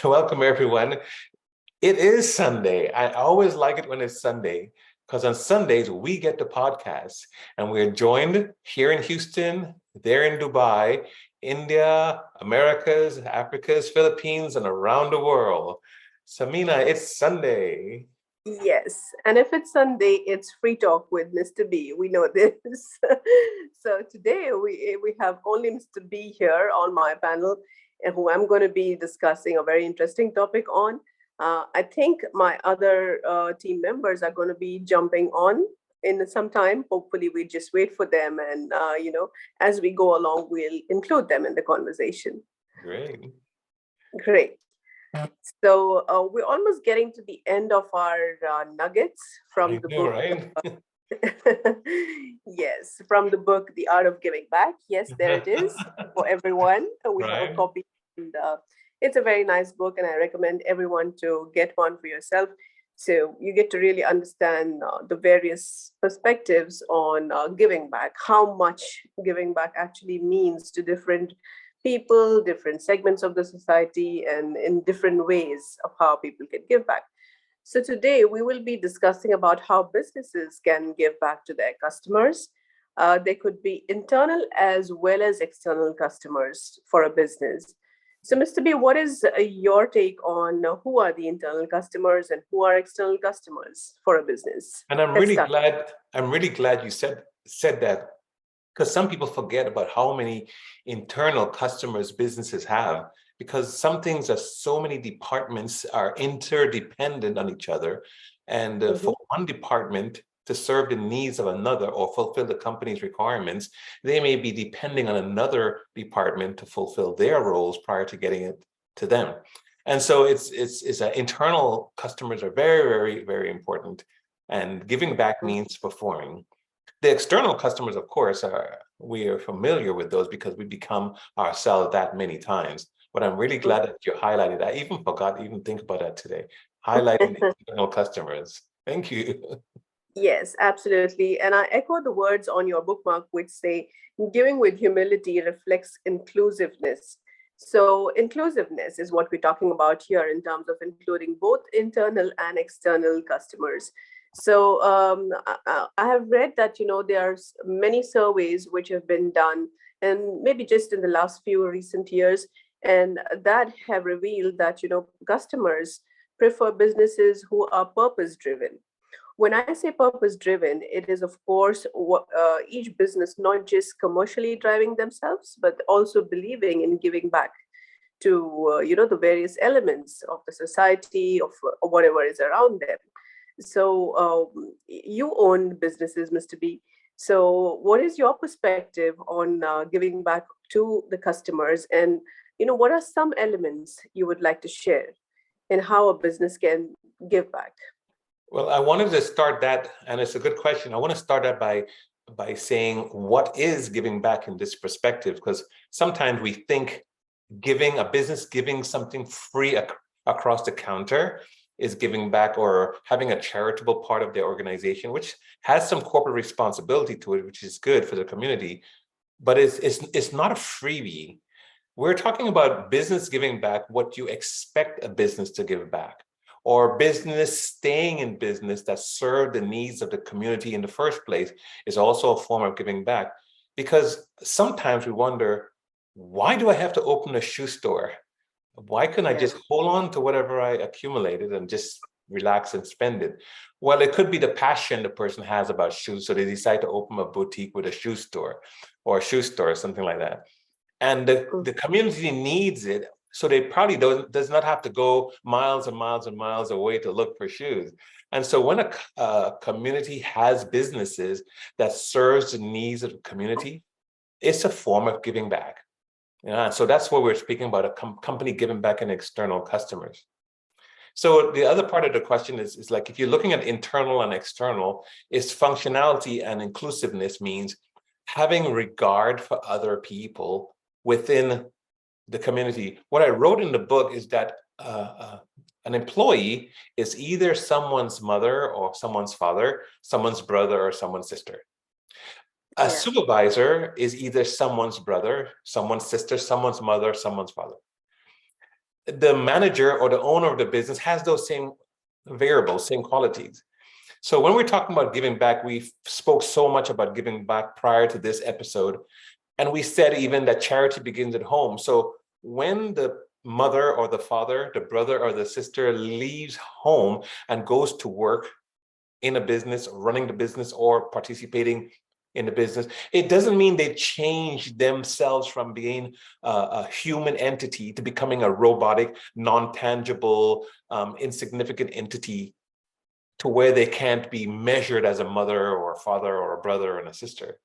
Welcome, everyone. It is Sunday. I always like it when it's Sunday because on Sundays we get the podcast and we're joined here in Houston, there in Dubai, India, Americas, Africas, Philippines, and around the world. Sameena, it's Sunday. Yes, and if it's Sunday, it's free talk with Mr. B. We know this. So today we have only Mr. B here on my panel, and who I'm going to be discussing a very interesting topic on. I think my other team members are going to be jumping on in some time. Hopefully, we just wait for them, and as we go along, we'll include them in the conversation. Great. Great. So we're almost getting to the end of our nuggets from the book. Right? Yes, from the book, The Art of Giving Back. Yes, there it is for everyone. We have a copy. And it's a very nice book, and I recommend everyone to get one for yourself. So you get to really understand the various perspectives on giving back, how much giving back actually means to different people, different segments of the society, and in different ways of how people can give back. So today we will be discussing about how businesses can give back to their customers. They could be internal as well as external customers for a business. So, Mr. B, what is your take on who are the internal customers and who are external customers for a business? And I'm really glad you said that, because some people forget about how many internal customers businesses have, because some things are so many departments are interdependent on each other. And for one department to serve the needs of another or fulfill the company's requirements, they may be depending on another department to fulfill their roles prior to getting it to them. And so it's internal customers are very, very, very important. And giving back means performing. The external customers, of course, we are familiar with those because we become ourselves that many times. But I'm really glad that you highlighted that. I even forgot to even think about that today. Highlighting the external customers. Thank you. Yes, absolutely. And I echo the words on your bookmark, which say, giving with humility reflects inclusiveness. So inclusiveness is what we're talking about here in terms of including both internal and external customers. So I have read that, there's many surveys which have been done, and maybe just in the last few recent years, and that have revealed that, customers prefer businesses who are purpose-driven. When I say purpose-driven, it is, of course, each business not just commercially driving themselves, but also believing in giving back to, the various elements of the society, of whatever is around them. So you own businesses, Mr. B. So what is your perspective on giving back to the customers? And, what are some elements you would like to share in how a business can give back? Well, I wanted to start that, and it's a good question. I want to start that by saying what is giving back in this perspective, because sometimes we think giving a business, giving something free across the counter is giving back, or having a charitable part of their organization, which has some corporate responsibility to it, which is good for the community, but it's not a freebie. We're talking about business giving back what you expect a business to give back, or business staying in business that serve the needs of the community in the first place is also a form of giving back. Because sometimes we wonder, why do I have to open a shoe store? Why couldn't I just hold on to whatever I accumulated and just relax and spend it? Well, it could be the passion the person has about shoes, so they decide to open a boutique with a shoe store or something like that. And the community needs it, so they probably does not have to go miles and miles and miles away to look for shoes. And so when a community has businesses that serves the needs of the community, it's a form of giving back. Yeah, so that's what we're speaking about, a company giving back in external customers. So the other part of the question is like, if you're looking at internal and external, is functionality and inclusiveness means having regard for other people within the community. What I wrote in the book is that an employee is either someone's mother or someone's father, someone's brother or someone's sister. A supervisor is either someone's brother, someone's sister, someone's mother, someone's father. the manager or the owner of the business has those same variables, same qualities. So when we're talking about giving back, we spoke so much about giving back prior to this episode. And we said even that charity begins at home. So when the mother or the father, the brother or the sister leaves home and goes to work in a business, running the business or participating in the business, it doesn't mean they change themselves from being a human entity to becoming a robotic, non-tangible, insignificant entity to where they can't be measured as a mother or a father or a brother and a sister.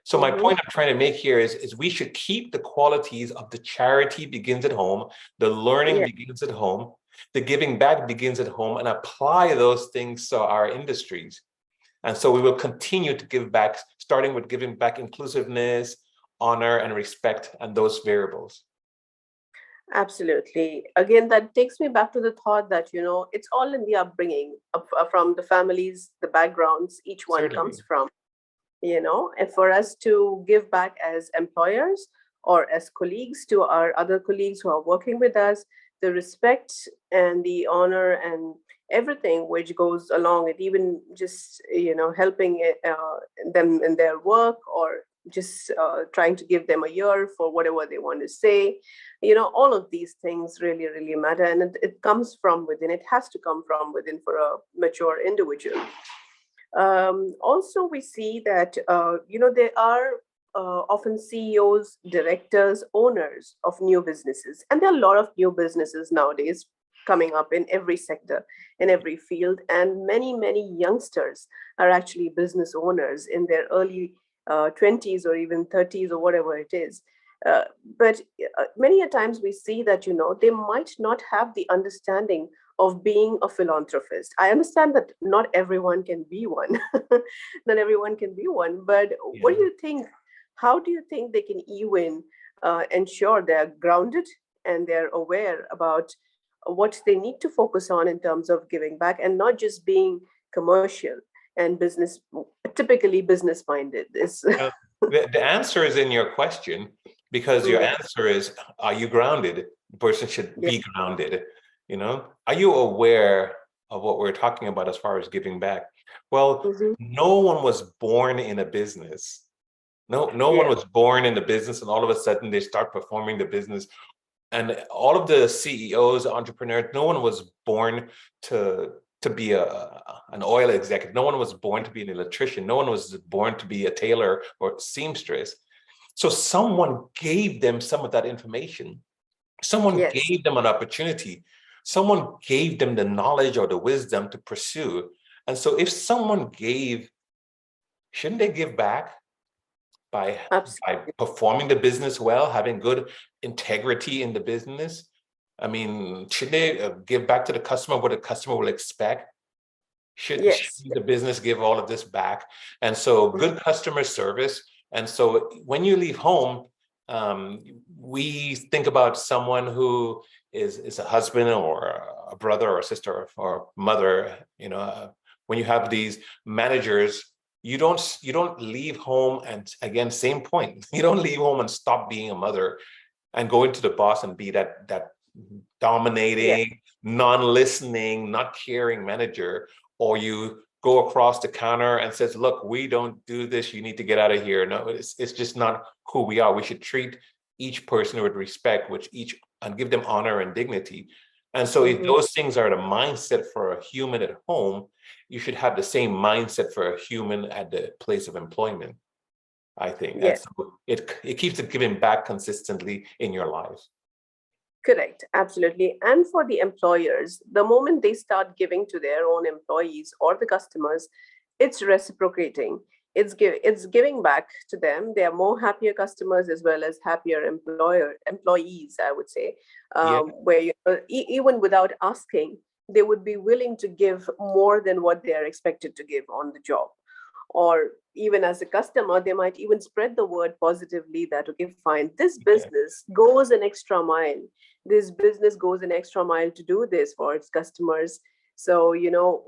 So my point I'm trying to make here is we should keep the qualities of the charity begins at home, the learning begins at home, the giving back begins at home, and apply those things to our industries. And so we will continue to give back, starting with giving back inclusiveness, honor, and respect, and those variables. Absolutely. Again, that takes me back to the thought that, it's all in the upbringing from the families, the backgrounds each one Certainly. comes from, and for us to give back as employers or as colleagues to our other colleagues who are working with us, the respect and the honor and everything which goes along it, even just, helping them in their work or just trying to give them a ear for whatever they want to say. All of these things really, really matter. And it comes from within. It has to come from within for a mature individual. Also, we see that, there are often CEOs, directors, owners of new businesses. And there are a lot of new businesses nowadays coming up in every sector, in every field. And many, many youngsters are actually business owners in their early 20s or even 30s or whatever it is. But many a times we see that, they might not have the understanding of being a philanthropist. I understand that not everyone can be one. Not everyone can be one. But what do you think? How do you think they can even ensure they're grounded and they're aware about what they need to focus on in terms of giving back and not just being commercial and business, typically business minded? The answer is in your question, because your answer is, are you grounded? The person should be grounded. Are you aware of what we're talking about as far as giving back? Well, no one was born in a business. No one was born in the business and all of a sudden they start performing the business. And all of the CEOs, entrepreneurs, no one was born to be an oil executive. No one was born to be an electrician. No one was born to be a tailor or seamstress. So someone gave them some of that information. Someone gave them an opportunity. Someone gave them the knowledge or the wisdom to pursue. And so if someone gave, shouldn't they give back by performing the business well, having good integrity in the business? I mean, should they give back to the customer what the customer will expect? Should the business give all of this back? And so good customer service. And so when you leave home, we think about someone who is a husband or a brother or a sister or mother. When you have these managers, you don't leave home and, again, same point, you don't leave home and stop being a mother and go into the boss and be that dominating, non-listening, not caring manager, or you go across the counter and says, look, we don't do this, you need to get out of here. No, it's just not who we are. We should treat each person with respect, and give them honor and dignity. And so if those things are the mindset for a human at home, you should have the same mindset for a human at the place of employment, I think. Yes. And so it keeps it giving back consistently in your life. Correct, absolutely. And for the employers, the moment they start giving to their own employees or the customers, it's reciprocating. It's giving back to them. They are more happier customers as well as happier employees, I would say, where even without asking, they would be willing to give more than what they are expected to give on the job. Or even as a customer, they might even spread the word positively that, okay, fine, this business goes an extra mile. This business goes an extra mile to do this for its customers. So,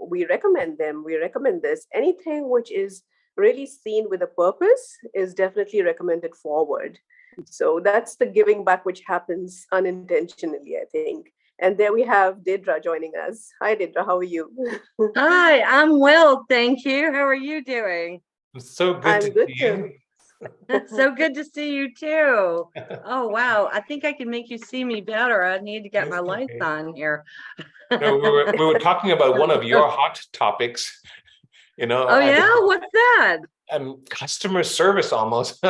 we recommend them. We recommend this. Anything which is really seen with a purpose is definitely recommended forward. So that's the giving back which happens unintentionally, I think. And there we have Dedra joining us. Hi, Dedra. How are you? Hi, I'm well, thank you. How are you doing? It's so good I'm to good see too. you. So good to see you too. Oh, wow. I think I can make you see me better. I need to get my It's lights okay. on here. No, we were talking about one of your hot topics, Oh, yeah? What's that? customer service almost.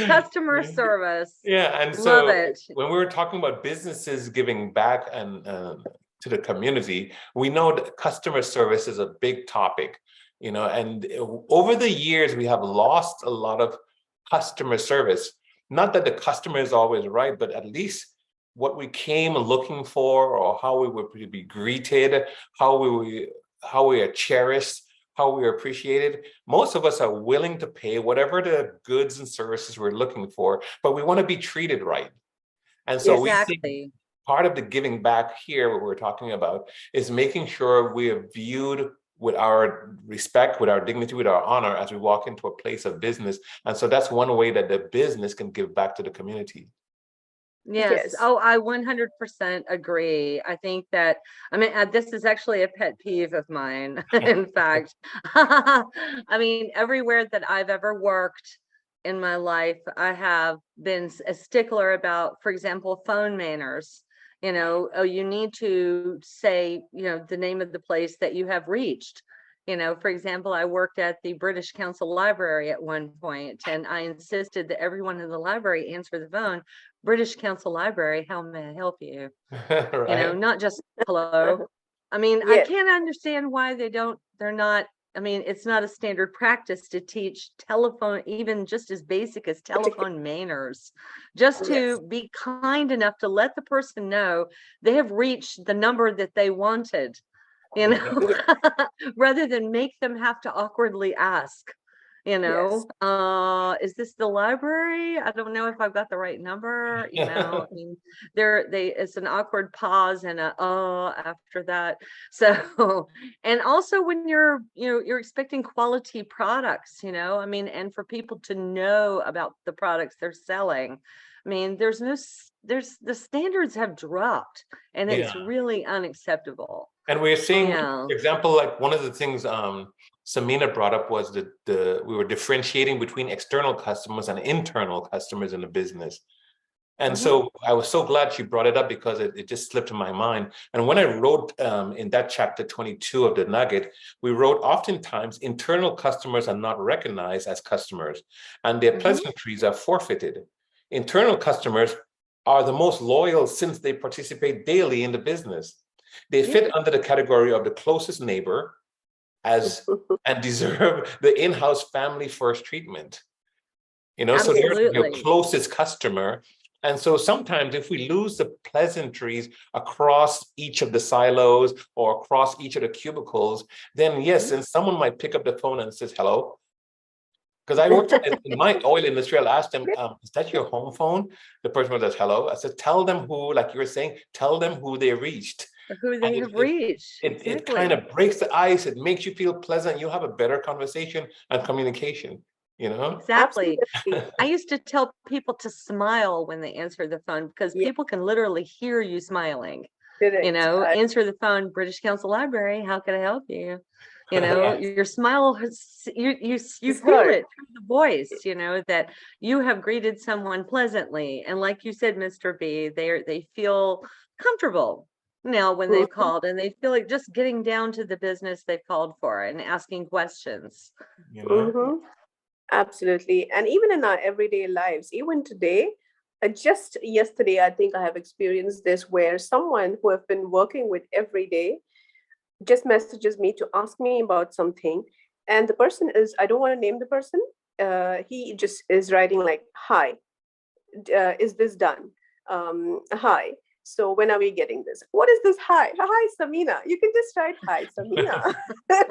Customer service. Yeah, and Love so it. when we were talking about businesses giving back and to the community, we know that customer service is a big topic, and over the years we have lost a lot of customer service. Not that the customer is always right, but at least what we came looking for, or how we were to be greeted, how we are cherished, how we are appreciated. Most of us are willing to pay whatever the goods and services we're looking for, but we want to be treated right. And so we think Exactly. part of the giving back here, what we're talking about, is making sure we are viewed with our respect, with our dignity, with our honor as we walk into a place of business. And so that's one way that the business can give back to the community. Yes. Yes. Oh, I 100% agree. I think that, I mean, this is actually a pet peeve of mine, in fact. I mean, everywhere that I've ever worked in my life, I have been a stickler about, for example, phone manners. You need to say, the name of the place that you have reached. For example, I worked at the British Council Library at one point, and I insisted that everyone in the library answer the phone. British Council Library, how may I help you? Right? Not just hello. I mean, I Yes. can't understand why they're not, I mean, it's not a standard practice to teach telephone, even just as basic as telephone manners, just Yes. to be kind enough to let the person know they have reached the number that they wanted, rather than make them have to awkwardly ask. Yes. Is this the library? I don't know if I've got the right number. I mean, it's an awkward pause and after that. So, and also when you're expecting quality products, I mean, and for people to know about the products they're selling. I mean, the standards have dropped, and it's really unacceptable. And we're seeing, Yeah. for example, like one of the things Sameena brought up was that we were differentiating between external customers and internal customers in the business. And so I was so glad she brought it up, because it just slipped in my mind. And when I wrote in that chapter 22 of the Nugget, we wrote, oftentimes internal customers are not recognized as customers, and their pleasantries are forfeited. Internal customers are the most loyal since they participate daily in the business. They fit under the category of the closest neighbor and deserve the in-house family first treatment. So they're your Absolutely. closest customer. And so sometimes if we lose the pleasantries across each of the silos or across each of the cubicles, then yes, and someone might pick up the phone and says, hello. Because I worked in my oil industry, I'll ask them, is that your home phone? The person says, hello. I said, tell them who, like you were saying, tell them who they reached. Who they have reached. It kind of breaks the ice. It makes you feel pleasant. You have a better conversation and communication, Exactly. Absolutely. I used to tell people to smile when they answer the phone, because people can literally hear you smiling. Correct. Answer the phone, British Council Library, how can I help you? Your smile, you feel it through the voice, that you have greeted someone pleasantly. And like you said, Mr. B, they feel comfortable now when they've called, and they feel like just getting down to the business they've called for and asking questions. Absolutely. And even in our everyday lives, even today, just yesterday, I think I have experienced this, where someone who I've been working with every day just messages me to ask me about something. And the person is, I don't want to name the person. He just is writing like, hi, is this done? Hi. So when are we getting this? What is this? Hi, Sameena. You can just write hi, Sameena. It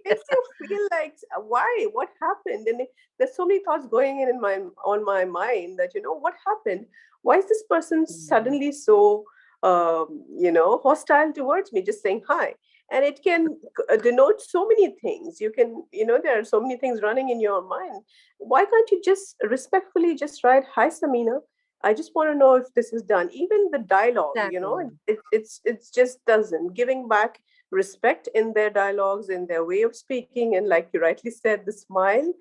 makes you feel like, why? What happened? And there's so many thoughts going in on my mind that, what happened? Why is this person suddenly so, hostile towards me, just saying hi? And it can denote so many things. You can, there are so many things running in your mind. Why can't you just respectfully just write, "Hi, Sameena, I just want to know if this is done." Even the dialogue, Exactly. it's just doesn't giving back respect in their dialogues, in their way of speaking. And like you rightly said, the smile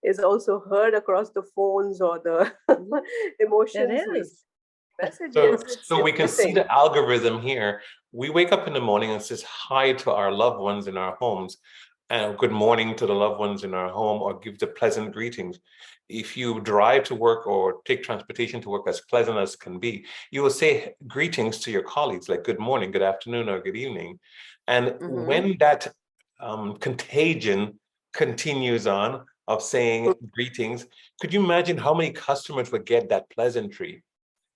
is also heard across the phones or the It emotions we is. So, messages. so we It's can see missing. the algorithm here. We wake up in the morning and says hi to our loved ones in our homes, and good morning to the loved ones in our home, or give the pleasant greetings. If you drive to work or take transportation to work, as pleasant as can be, you will say greetings to your colleagues, like good morning, good afternoon, or good evening. And when that contagion continues on of saying greetings, could you imagine how many customers would get that pleasantry?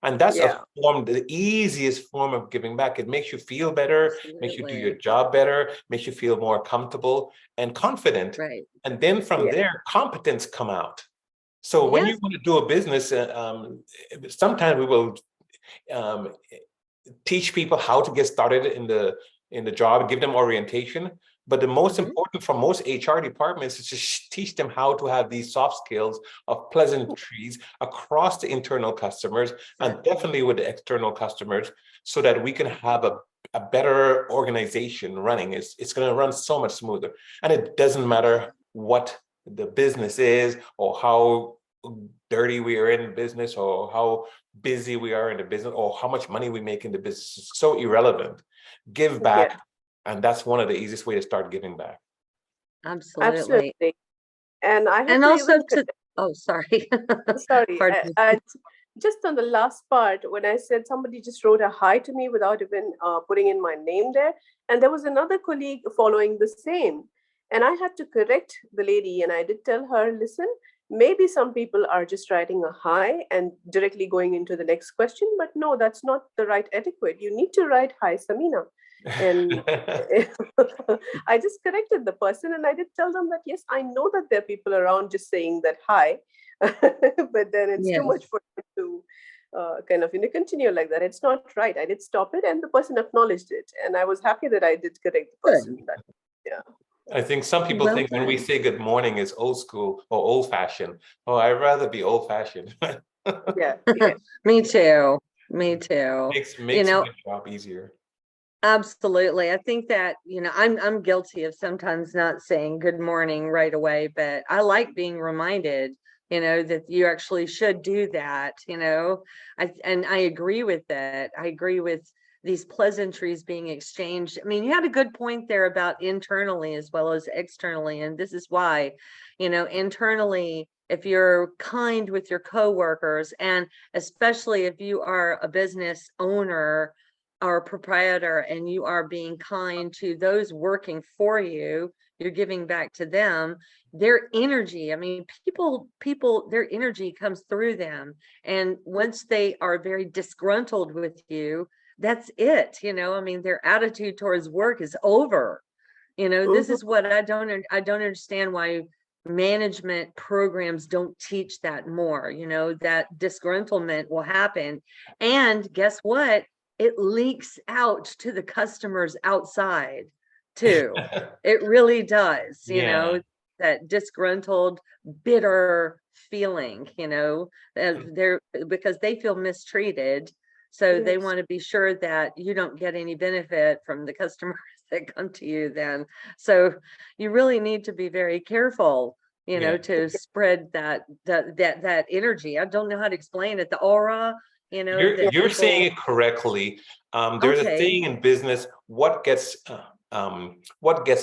And that's a Yeah. form, the easiest form of giving back. It makes you feel better, makes you do your Absolutely. job better, makes you feel more comfortable and confident. Right. And then from Yeah. there, competence come out. So when Yes. you want to do a business, sometimes we will um, teach people how to get started in the job, give them orientation. But the most important for most HR departments is to teach them how to have these soft skills of pleasantries across the internal customers and definitely with the external customers, so that we can have a better organization running. It's going to run so much smoother. And it doesn't matter what the business is, or how dirty we are in business, or how busy we are in the business, or how much money we make in the business. Is so irrelevant. Give Yeah. back. And that's one of the easiest way to start giving back. Absolutely. Absolutely. And I have And to also even oh, sorry. sorry, Pardon. just on the last part, when I said somebody just wrote a hi to me without even putting in my name there, and there was another colleague following the same, and I had to correct the lady, and I did tell her, "Listen, maybe some people are just writing a hi and directly going into the next question, but no, that's not the right etiquette. You need to write, 'Hi, Sameena.'" And I just corrected the person, and I did tell them that, yes, I know that there are people around just saying that hi, but then it's too much Yes. for them to kind of continue like that. It's not right. I did stop it, and the person acknowledged it, and I was happy that I did correct the Good. person. That, yeah. I think some people Well think when we done. say good morning is old school or old fashioned. Oh, I'd rather be old fashioned. Yeah, yeah. Me too. Me too. Makes my job easier. Absolutely. I think that, I'm guilty of sometimes not saying good morning right away, but I like being reminded, that you actually should do that, and I agree with that. I agree with these pleasantries being exchanged. I mean, you had a good point there about internally as well as externally. And this is why, internally, if you're kind with your coworkers, and especially if you are a business owner or proprietor and you are being kind to those working for you, you're giving back to them, their energy, I mean, people their energy comes through them, and once they are very disgruntled with you, that's it. I mean, their attitude towards work is over. This Mhm. is what I don't understand, why management programs don't teach that more. That disgruntlement will happen, and guess what, it leaks out to the customers outside too. It really does. Yeah. That disgruntled, bitter feeling, they're because they feel mistreated, so they Yes. want to be sure that you don't get any benefit from the customers that come to you then. So you really need to be very careful, Yeah. to spread that energy. I don't know how to explain it, the aura, that You're saying people. it correctly. There's a Okay. saying in business: what gets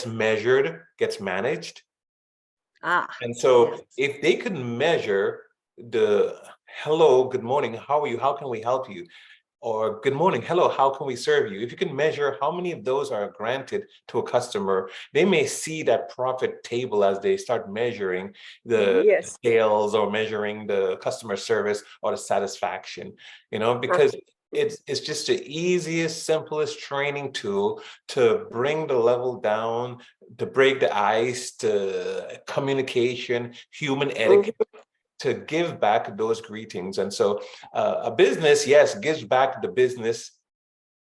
measured gets managed. Ah, And so, yes. if they can measure the hello, good morning, how are you? How can we help you? Or good morning, hello, how can we serve you? If you can measure how many of those are granted to a customer, they may see that profit table as they start measuring the Yes. sales, or measuring the customer service or the satisfaction, because it's just the easiest, simplest training tool to bring the level down, to break the ice, to communication, human etiquette, Mhm. to give back those greetings. And so a business, yes, gives back the business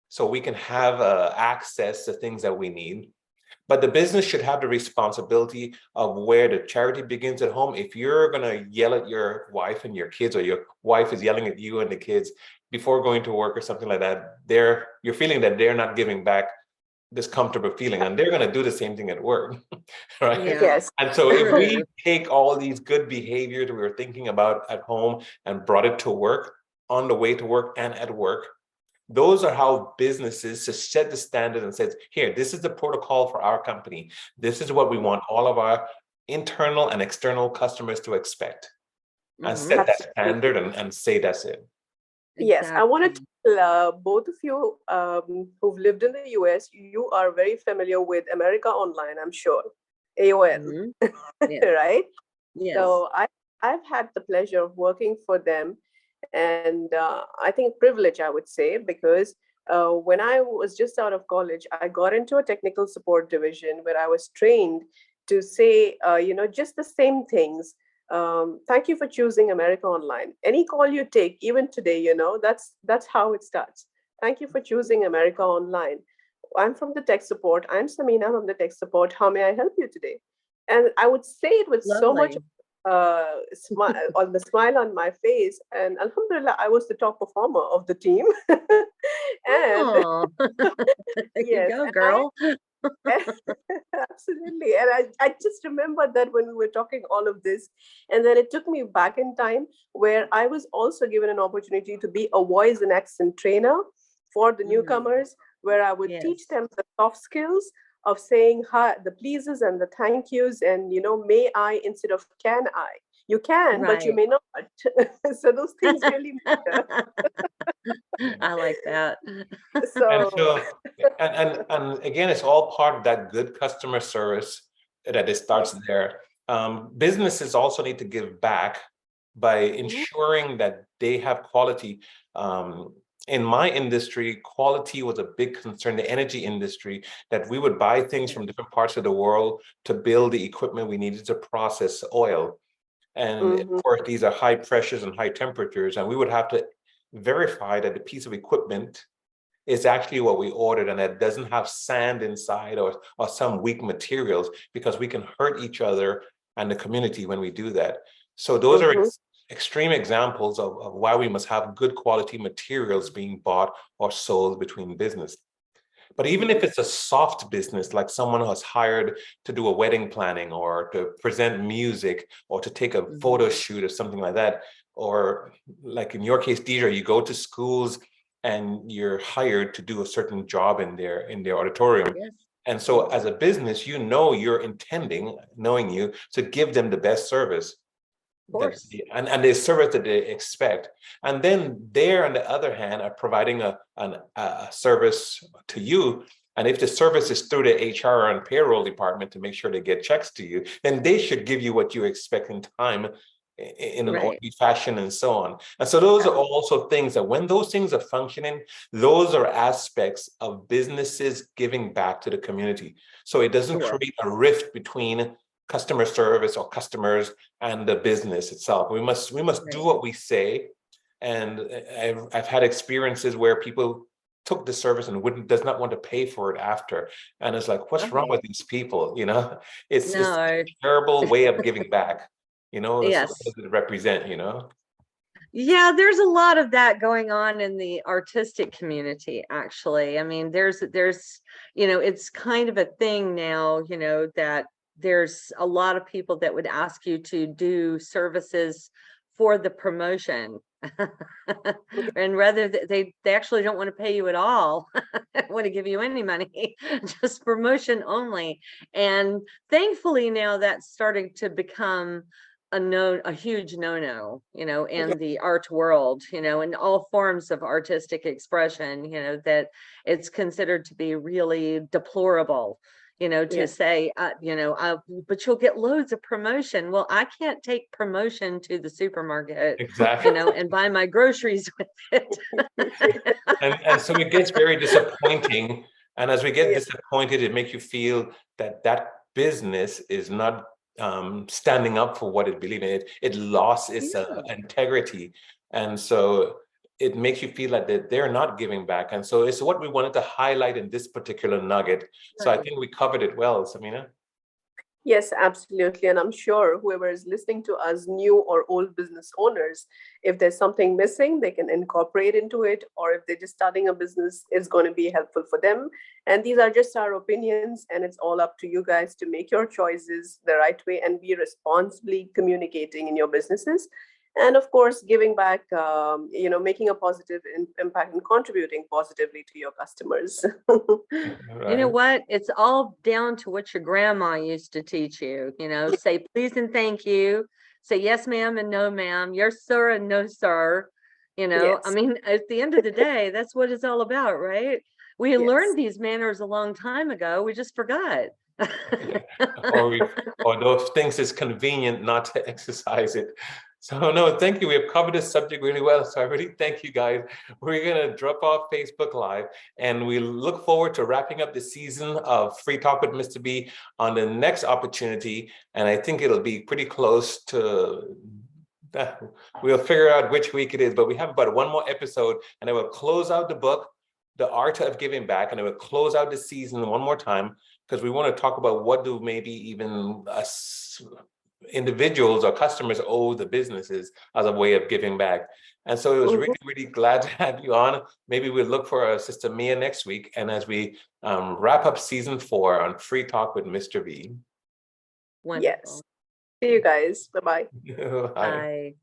so we can have access to things that we need. But the business should have the responsibility of where the charity begins at home. If you're going to yell at your wife and your kids, or your wife is yelling at you and the kids before going to work or something like that, you're feeling that they're not giving back this comfortable feeling, and they're going to do the same thing at work, right? Yeah. Yes. And so if we True. take all these good behaviors that we were thinking about at home and brought it to work, on the way to work and at work, those are how businesses to set the standard and says, here, this is the protocol for our company. This is what we want all of our internal and external customers to expect, and Mhm. set that Absolutely. standard and say that's it. Yes, I want Exactly. to tell both of you who've lived in the US, you are very familiar with America Online, I'm sure, AOL, Mhm. Yes. right? Yes. So I've had the pleasure of working for them, and I think privilege, I would say, because when I was just out of college, I got into a technical support division where I was trained to say, just the same things. Thank you for choosing America Online. Any call you take, even today, that's how it starts. Thank you for choosing America Online. I'm from the tech support. I'm Sameena from the tech support. How may I help you today? And I would say it with so much Lovely. on the smile on my face. And Alhamdulillah, I was the top performer of the team. And Oh, there you yes, go, and girl. absolutely. And I just remember that when we were talking all of this, and then it took me back in time where I was also given an opportunity to be a voice and accent trainer for the Mm. newcomers, where I would teach Yes. them the soft skills of saying hi, the pleases and the thank yous, and may I instead of can I. You can, but you Right. may not. So those things really matter. I like that. And So so, and again, it's all part of that good customer service that it starts yes. there. Businesses also need to give back by Mhm. ensuring that they have quality. In my industry, quality was a big concern, the energy industry, that we would buy things from different parts of the world to build the equipment we needed to process oil. And of Mhm. course, these are high pressures and high temperatures, and we would have to verify that the piece of equipment is actually what we ordered and it doesn't have sand inside or some weak materials, because we can hurt each other and the community when we do that. So those are Mhm. extreme examples of why we must have good quality materials being bought or sold between business. But even if it's a soft business, like someone who's hired to do a wedding planning or to present music or to take a photo Mhm. shoot or something like that, or like in your case, Dedra, you go to schools and you're hired to do a certain job in their auditorium. Yes. And so as a business, you're intending, knowing you, to give them the best service Of that course. and the service that they expect. And then they're on the other hand are providing a service to you. And if the service is through the HR and payroll department to make sure they get checks to you, then they should give you what you expect in time, in an Right. orderly fashion and so on. And so those are also things that when those things are functioning, those are aspects of businesses giving back to the community. So it doesn't Sure. create a rift between customer service or customers and the business itself. We must do Right. what we say. And I've had experiences where people took the service and does not want to pay for it after. And it's like, what's wrong Oh, with these people? It's a no. terrible way of giving back. So what Yes. does it represent? Yeah, there's a lot of that going on in the artistic community, actually. I mean, it's kind of a thing now, that there's a lot of people that would ask you to do services for the promotion. And rather they actually don't want to pay you at all. Don't want to give you any money, just promotion only. And thankfully now that's starting to become a huge no-no, Yeah. in the art world, in all forms of artistic expression, that it's considered to be really deplorable, to Yeah. say, but you'll get loads of promotion. Well, I can't take promotion to the supermarket, Exactly. and buy my groceries with it. And so it gets very disappointing. And as we get Yeah. disappointed, it makes you feel that business is not standing up for what it believes in. It lost its Yeah. integrity. And so it makes you feel like that they're not giving back. And so it's what we wanted to highlight in this particular nugget. So I Right. think we covered it well, Sameena. Yes, absolutely. And I'm sure whoever is listening to us, new or old business owners, if there's something missing, they can incorporate into it, or if they're just starting a business, it's going to be helpful for them. And these are just our opinions, and it's all up to you guys to make your choices the right way and be responsibly communicating in your businesses. And of course, giving back, making a positive impact and contributing positively to your customers. You know Right. what? It's all down to what your grandma used to teach you, say please and thank you, say yes, ma'am, and no, ma'am, yes, sir, and no, sir. I Yes, mean, at the end of the day, that's what it's all about, right? We yes. learned these manners a long time ago. We just forgot. Or or those things it's convenient not to exercise it. So no, thank you. We have covered this subject really well. So I really thank you guys. We're gonna drop off Facebook Live, and we look forward to wrapping up the season of Free Talk with Mr. B on the next opportunity. And I think it'll be pretty close to that. We'll figure out which week it is, but we have about one more episode, and I will close out the book, The Art of Giving Back, and I will close out the season one more time, because we want to talk about what do maybe even us individuals or customers owe the businesses as a way of giving back. And so it was really, really glad to have you on. Maybe we'll look for our Sister Mia next week. And as we wrap up season 4 on Free Talk with Mr. B. Wonderful. Yes. See you guys. Bye-bye. Bye. Bye.